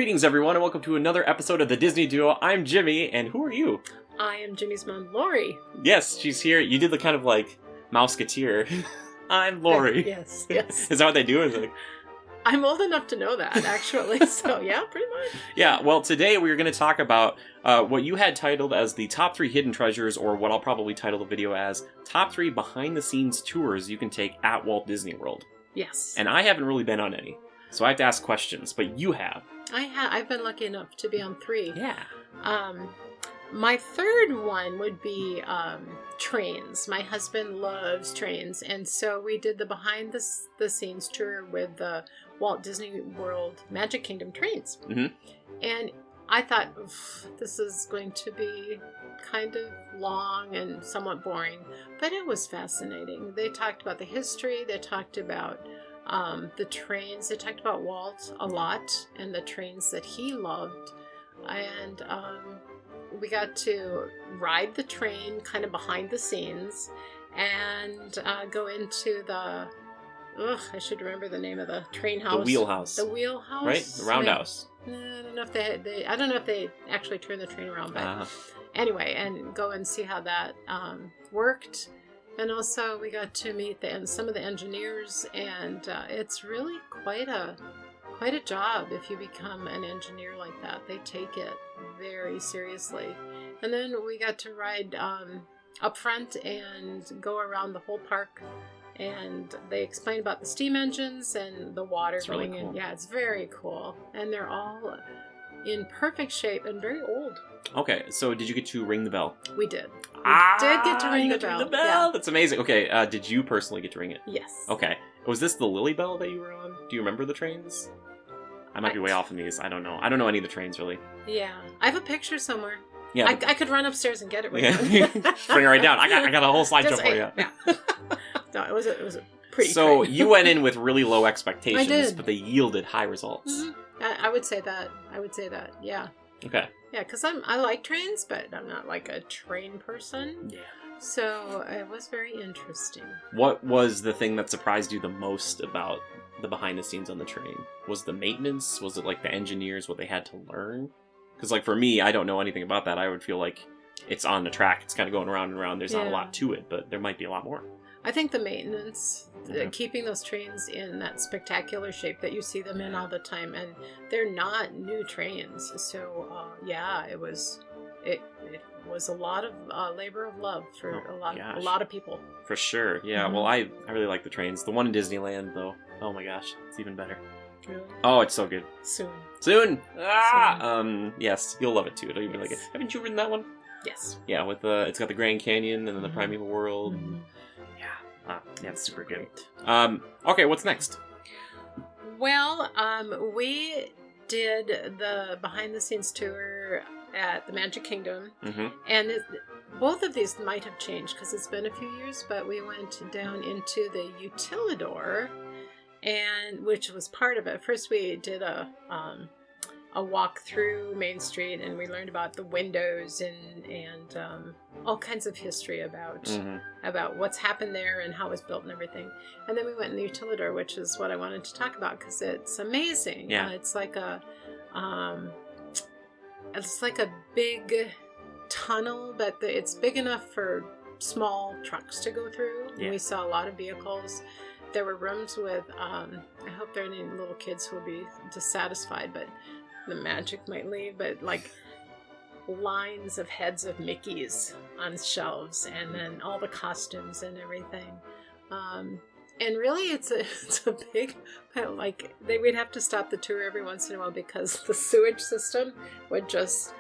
Greetings, everyone, and welcome to another episode of the Disney Duo. I'm Jimmy, and who are you? I am Jimmy's mom, Lori. Yes, she's here. You did the kind of like Mouseketeer. I'm Lori. Yes. Is that what they do? Is it? I'm old enough to know that, actually. So, yeah, pretty much. Yeah, well, today we're going to talk about what you had titled as the top 3 hidden treasures, or what I'll probably title the video as top 3 behind-the-scenes tours you can take at Walt Disney World. Yes. And I haven't really been on any, so I have to ask questions, but you have. I've been lucky enough to be on 3. Yeah. My third one would be trains. My husband loves trains, and so we did the behind-the-scenes tour with the Walt Disney World Magic Kingdom trains. Mm-hmm. And I thought, this is going to be kind of long and somewhat boring, but it was fascinating. They talked about the history, they talked about the trains, they talked about Walt a lot and the trains that he loved, and we got to ride the train kind of behind the scenes and go into the I should remember the name of the train house. The wheelhouse. The wheelhouse, right? The roundhouse. I don't know if I don't know if they actually turned the train around, but anyway, and go and see how that worked. And also, we got to meet some of the engineers, and it's really quite a job if you become an engineer like that. They take it very seriously. And then we got to ride up front and go around the whole park. And they explain about the steam engines and the water going in. Yeah, it's very cool. And they're all in perfect shape and very old. Okay, so did you get to ring the bell? We did. We did get to ring the bell. Ring the bell. Yeah. That's amazing. Okay, did you personally get to ring it? Yes. Okay. Was this the Lily Bell that you were on? Do you remember the trains? I might be way off on these. I don't know. I don't know any of the trains, really. Yeah. I have a picture somewhere. Yeah. I could run upstairs and get it right now. Bring it right down. I got a whole slideshow for you. Yeah. No, it was a pretty So train. you went in with really low expectations, I did. but they yielded high results. Mm-hmm. I would say that. Yeah. Okay. Yeah, because I like trains, but I'm not like a train person. Yeah. So it was very interesting. What was the thing that surprised you the most about the behind the scenes on the train? Was the maintenance? Was it like the engineers, what they had to learn? Because like for me, I don't know anything about that. I would feel like it's on the track. It's kind of going around and around. There's not a lot to it, but there might be a lot more. I think the maintenance, keeping those trains in that spectacular shape that you see them in all the time, and they're not new trains. So it was a lot of labor of love for a lot of people. For sure, yeah. Mm-hmm. Well, I really like the trains. The one in Disneyland, though, oh my gosh, it's even better. Really? Oh, it's so good. Soon. Yes, you'll love it too. It'll be like it. Haven't you ridden that one? Yes. Yeah, with it's got the Grand Canyon and then the Primeval World. Mm-hmm. Yeah, it's super good. Okay, what's next? Well, we did the behind-the-scenes tour at the Magic Kingdom, and both of these might have changed because it's been a few years, but we went down into the Utilidor, and which was part of it. First, we did a walk through Main Street, and we learned about the windows and all kinds of history about what's happened there and how it was built and everything. And then we went in the Utilidor, which is what I wanted to talk about because it's amazing. Yeah. It's like a big tunnel, but it's big enough for small trucks to go through. Yeah. We saw a lot of vehicles. There were rooms with I hope there are any little kids who will be dissatisfied, but the magic might leave, but like lines of heads of Mickeys on shelves, and then all the costumes and everything. And really, it's a big, like we'd have to stop the tour every once in a while because the sewage system would just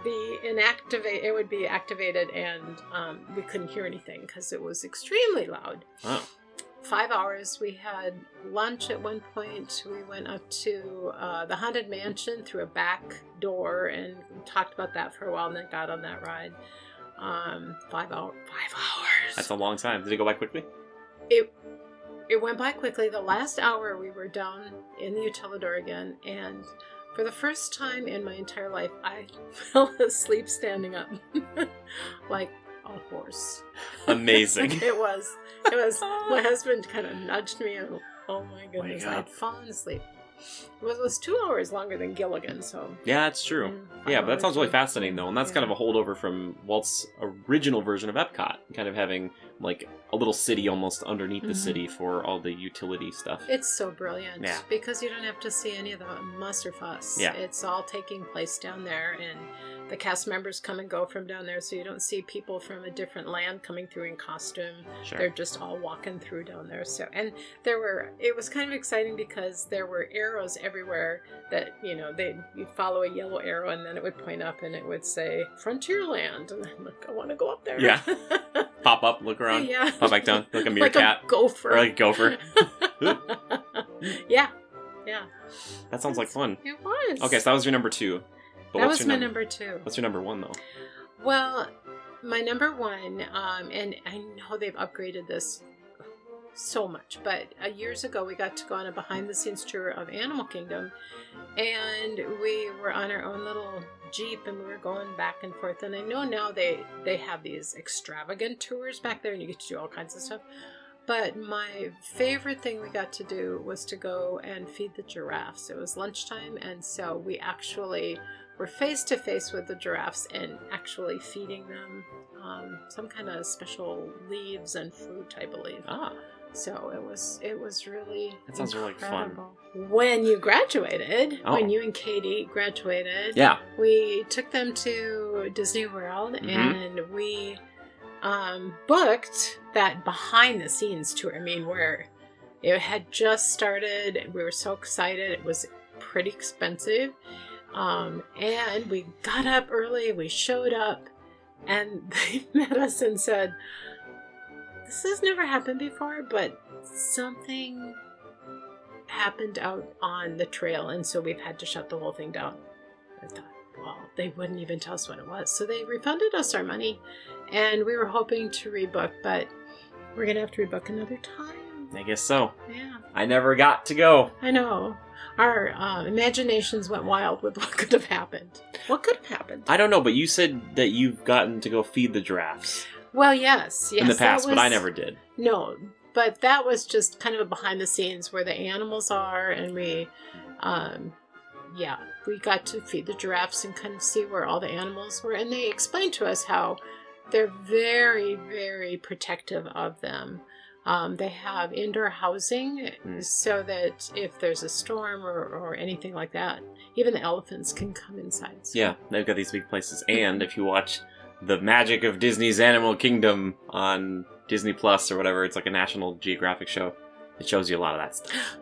be inactivated. It would be activated, and we couldn't hear anything because it was extremely loud. Wow. 5 hours. We had lunch at one point. We went up to the Haunted Mansion through a back door and talked about that for a while, and then got on that ride. 5 hours. That's a long time. Did it go by quickly? It went by quickly. The last hour we were down in the Utilidor again, and for the first time in my entire life, I fell asleep standing up. Like a horse. Amazing. It was. My husband kind of nudged me, and oh my goodness, I'd fallen asleep. Well, it was 2 hours longer than Gilligan, so... Yeah, that's true. Yeah, but that sounds really fascinating, though. And that's kind of a holdover from Walt's original version of Epcot. Kind of having, like, a little city almost underneath the city for all the utility stuff. It's so brilliant. Yeah. Because you don't have to see any of the muss or fuss. Yeah. It's all taking place down there, and the cast members come and go from down there, so you don't see people from a different land coming through in costume. Sure. They're just all walking through down there. So, and it was kind of exciting because there were arrows everywhere that, you'd follow a yellow arrow and then it would point up and it would say Frontierland. And I'm like, I want to go up there. Yeah. Pop up, look around, pop back down, like a meerkat. Like a gopher. Or like a gopher. Yeah. That sounds like fun. It was. Okay, so that was your number 2. But that was my number 2. What's your number 1, though? Well, my number 1, and I know they've upgraded this so much, but years ago we got to go on a behind-the-scenes tour of Animal Kingdom, and we were on our own little Jeep, and we were going back and forth, and I know now they have these extravagant tours back there, and you get to do all kinds of stuff. But my favorite thing we got to do was to go and feed the giraffes. It was lunchtime, and so we actually were face to face with the giraffes and actually feeding them some kind of special leaves and fruit, I believe. So it was really that sounds incredible. Really fun. When you graduated, when you and Katie graduated, we took them to Disney World, and we booked that behind the scenes tour. I mean, where it had just started. We were so excited. It was pretty expensive. And we got up early, we showed up, and they met us and said, this has never happened before, but something happened out on the trail, and so we've had to shut the whole thing down. I thought, well, they wouldn't even tell us what it was. So they refunded us our money, and we were hoping to rebook, but we're going to have to rebook another time. I guess so. Yeah. I never got to go. I know. Our imaginations went wild with what could have happened. What could have happened? I don't know, but you said that you've gotten to go feed the giraffes. Well, yes. In the past, but I never did. No, but that was just kind of a behind the scenes where the animals are, and we got to feed the giraffes and kind of see where all the animals were, and they explained to us how they're very, very protective of them. They have indoor housing so that if there's a storm or anything like that, even the elephants can come inside. So. Yeah, they've got these big places. And if you watch The Magic of Disney's Animal Kingdom on Disney Plus or whatever, it's like a National Geographic show. It shows you a lot of that stuff.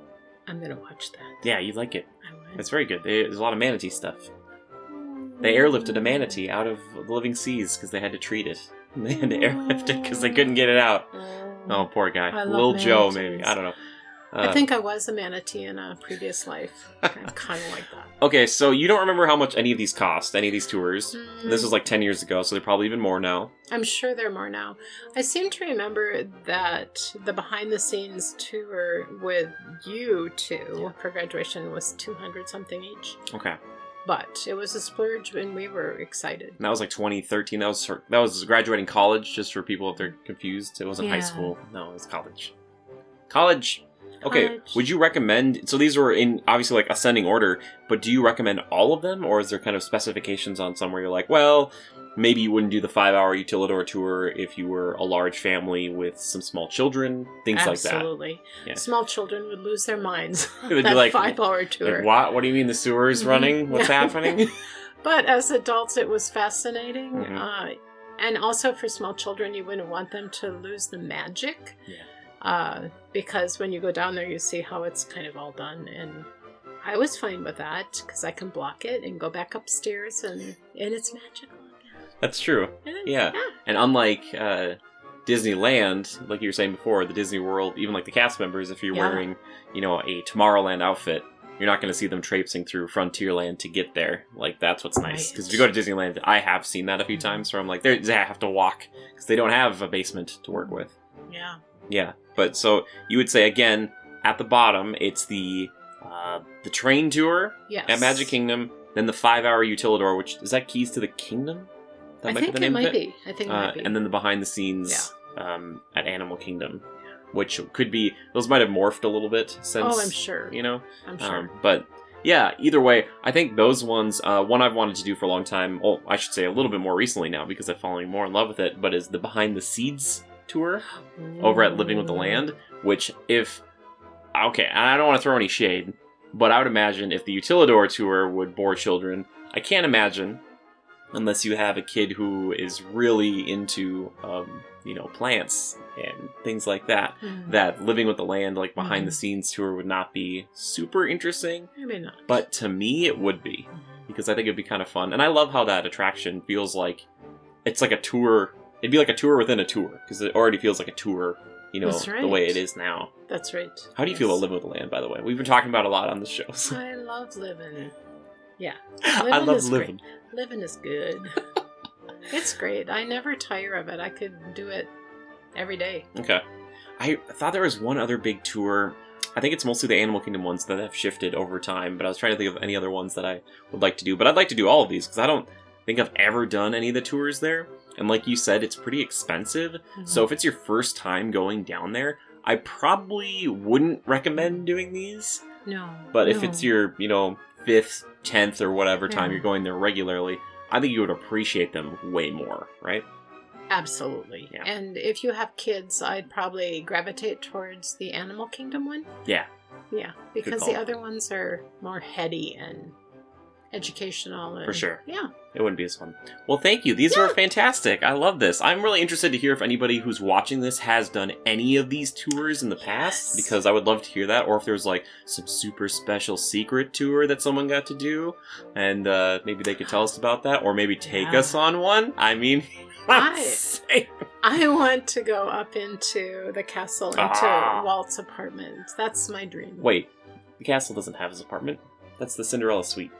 I'm going to watch that. Yeah, you'd like it. I would. It's very good. There's a lot of manatee stuff. They airlifted a manatee out of the living seas because they had to treat it. And they had to airlift it because they couldn't get it out. Oh, poor guy. Little Joe, maybe. I don't know. I think I was a manatee in a previous life. I'm kind of like that. Okay, so you don't remember how much any of these cost, any of these tours. This was like 10 years ago, so they're probably even more now. I'm sure there are more now. I seem to remember that the behind-the-scenes tour with you two for graduation was $200-something each. Okay. But it was a splurge, and we were excited. And that was like 2013. That was graduating college, just for people if they're confused. It wasn't high school. No, it was college. College. Okay, would you recommend... So these were in, obviously, like, ascending order, but do you recommend all of them? Or is there kind of specifications on some where you're like, well, maybe you wouldn't do the 5-hour Utilidor tour if you were a large family with some small children? Things like that. Absolutely. Yeah. Small children would lose their minds. They'd that be like, 5-hour tour. Like, what? What do you mean the sewer is running? What's happening? But as adults, it was fascinating. And also for small children, you wouldn't want them to lose the magic. Yeah. Because when you go down there, you see how it's kind of all done. And I was fine with that because I can block it and go back upstairs and it's magical again. That's true. Yeah. And unlike Disneyland, like you were saying before, the Disney World, even like the cast members, if you're wearing, a Tomorrowland outfit, you're not going to see them traipsing through Frontierland to get there. Like, that's what's nice. Because if you go to Disneyland, I have seen that a few times where I'm like, they have to walk because they don't have a basement to work with. Yeah. Yeah. But so you would say, again, at the bottom, it's the train tour at Magic Kingdom, then the 5-hour Utilidor, which is that Keys to the Kingdom? I think it might be. And then the behind the scenes at Animal Kingdom. which could be, those might have morphed a little bit since. Oh, I'm sure. You know? I'm sure. But yeah, either way, I think those ones, one I've wanted to do for a long time, well, I should say a little bit more recently now because I've fallen more in love with it, but is the Behind the Seeds tour over at Living with the Land, which okay, I don't want to throw any shade, but I would imagine if the Utilidor tour would bore children, I can't imagine, unless you have a kid who is really into, plants and things like that, that Living with the Land, like behind the scenes tour would not be super interesting. Maybe not. But to me, it would be, because I think it'd be kind of fun. And I love how that attraction feels like, it's like a tour. It'd be like a tour within a tour, because it already feels like a tour, That's right. the way it is now. That's right. How do you feel about Living with the Land, by the way? We've been talking about it a lot on the show. So. I love living. Yeah. I love living. Great. Living is good. It's great. I never tire of it. I could do it every day. Okay. I thought there was one other big tour. I think it's mostly the Animal Kingdom ones that have shifted over time, but I was trying to think of any other ones that I would like to do. But I'd like to do all of these, because I don't think I've ever done any of the tours there. And like you said, it's pretty expensive. So if it's your first time going down there, I probably wouldn't recommend doing these. No. But if it's your, 5th, 10th, or whatever time you're going there regularly, I think you would appreciate them way more, right? Absolutely. Yeah. And if you have kids, I'd probably gravitate towards the Animal Kingdom one. Yeah. Yeah, because the other ones are more heady and educational. And, for sure. Yeah. It wouldn't be as fun. Well, thank you. These were fantastic. I love this. I'm really interested to hear if anybody who's watching this has done any of these tours in the past, because I would love to hear that, or if there's like some super special secret tour that someone got to do, and maybe they could tell us about that, or maybe take us on one. I mean, I want to go up into the castle, into Walt's apartment. That's my dream. Wait, the castle doesn't have his apartment? That's the Cinderella suite.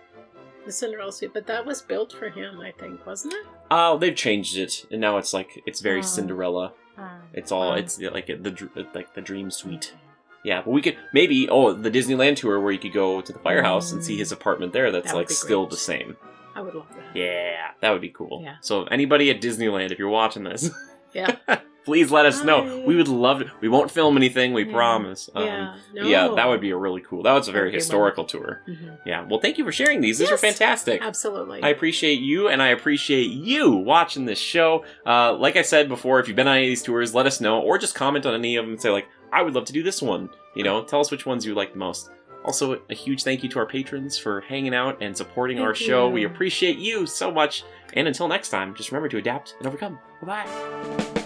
The Cinderella suite, but that was built for him, I think, wasn't it? Oh, they've changed it, and now it's very Cinderella. It's like the dream suite. Yeah, but we could maybe the Disneyland tour where you could go to the firehouse and see his apartment there. That's like still the same. I would love that. Yeah, that would be cool. Yeah. So anybody at Disneyland, if you're watching this, yeah, please let us know. We would love it. We won't film anything, we promise. Yeah, that would be a really cool. That was a very historical tour. Yeah. Well, thank you for sharing these. These are fantastic. Absolutely. I appreciate you, and I appreciate you watching this show. Like I said before, if you've been on any of these tours, let us know, or just comment on any of them and say like, I would love to do this one. Tell us which ones you like the most. Also, a huge thank you to our patrons for hanging out and supporting our show. We appreciate you so much. And until next time, just remember to adapt and overcome. Bye-bye.